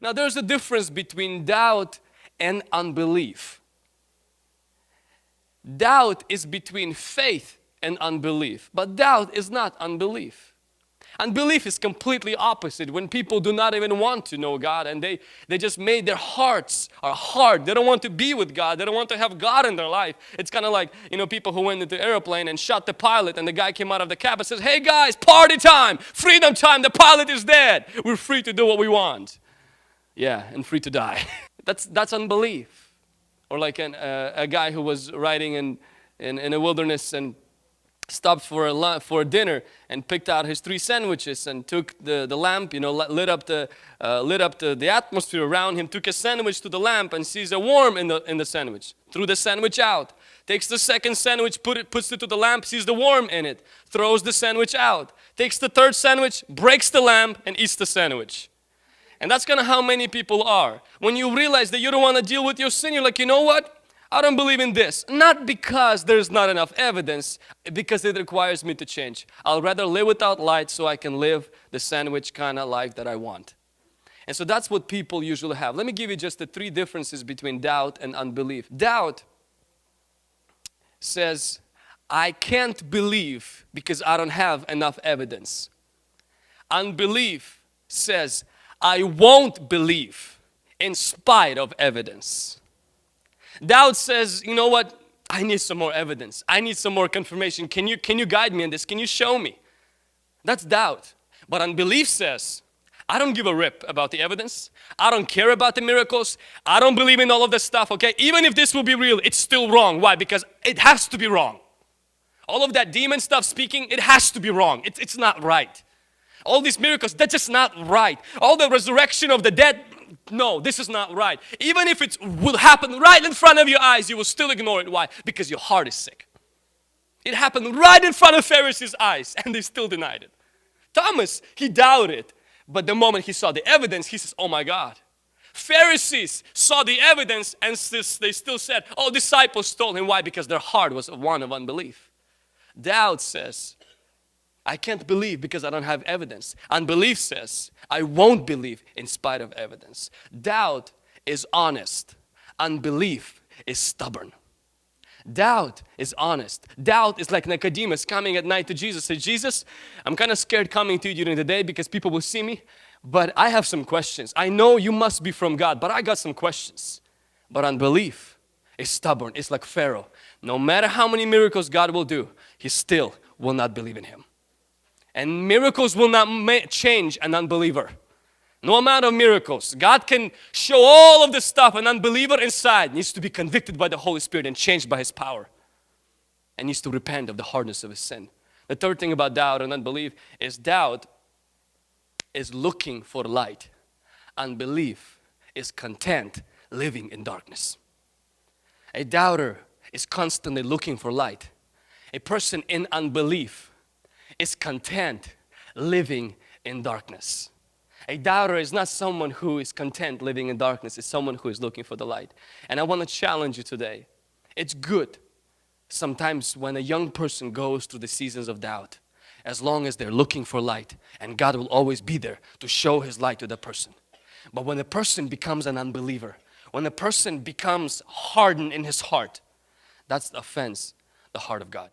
Now there's a difference between doubt and unbelief. Doubt is between faith and unbelief, but doubt is not unbelief. Unbelief is completely opposite, when people do not even want to know God, and they just made their hearts are hard. They don't want to be with God. They don't want to have God in their life. It's kind of like, people who went into the airplane and shot the pilot, and the guy came out of the cab and says, "Hey guys, party time, freedom time, the pilot is dead. We're free to do what we want." Yeah, and free to die. That's unbelief. Or like a guy who was riding in a wilderness and stopped for dinner and picked out his 3 sandwiches and took the lamp, lit up the atmosphere around him, took a sandwich to the lamp and sees a worm in the sandwich. Threw the sandwich out. Takes the second sandwich, puts it to the lamp, sees the worm in it, throws the sandwich out. Takes the third sandwich, breaks the lamp and eats the sandwich. And that's kind of how many people are. When you realize that you don't want to deal with your sin, you're like, you know what? I don't believe in this. Not because there's not enough evidence, because it requires me to change. I'll rather live without light so I can live the sandwich kind of life that I want. And so that's what people usually have. Let me give you just the 3 differences between doubt and unbelief. Doubt says, I can't believe because I don't have enough evidence. Unbelief says, I won't believe in spite of evidence. Doubt says, you know what? I need some more evidence. I need some more confirmation. Can you guide me in this? Can you show me? That's doubt. But unbelief says, I don't give a rip about the evidence. I don't care about the miracles. I don't believe in all of this stuff, okay? Even if this will be real, it's still wrong. Why? Because it has to be wrong. All of that demon stuff speaking, it has to be wrong. It's not right. All these miracles, that's just not right. All the resurrection of the dead, no, this is not right. Even if it will happen right in front of your eyes, you will still ignore it. Why? Because your heart is sick. It happened right in front of Pharisees' eyes and they still denied it. Thomas, he doubted. But the moment he saw the evidence, he says, oh my God. Pharisees saw the evidence and they still said, oh, disciples stole him. Why? Because their heart was one of unbelief. Doubt says, I can't believe because I don't have evidence. Unbelief says, I won't believe in spite of evidence. Doubt is honest. Unbelief is stubborn. Doubt is honest. Doubt is like Nicodemus coming at night to Jesus. Say, Jesus, I'm kind of scared coming to you during the day because people will see me, but I have some questions. I know you must be from God, but I got some questions. But unbelief is stubborn. It's like Pharaoh. No matter how many miracles God will do, he still will not believe in him. And miracles will not change an unbeliever. No amount of miracles. God can show all of this stuff. An unbeliever inside needs to be convicted by the Holy Spirit and changed by His power. And needs to repent of the hardness of his sin. The third thing about doubt and unbelief is doubt is looking for light. Unbelief is content living in darkness. A doubter is constantly looking for light. A person in unbelief is content living in darkness. A doubter is not someone who is content living in darkness. It's someone who is looking for the light. And I want to challenge you today. It's good sometimes when a young person goes through the seasons of doubt, as long as they're looking for light, and God will always be there to show His light to the person. But when a person becomes an unbeliever, when a person becomes hardened in his heart, that's the offense, the heart of God.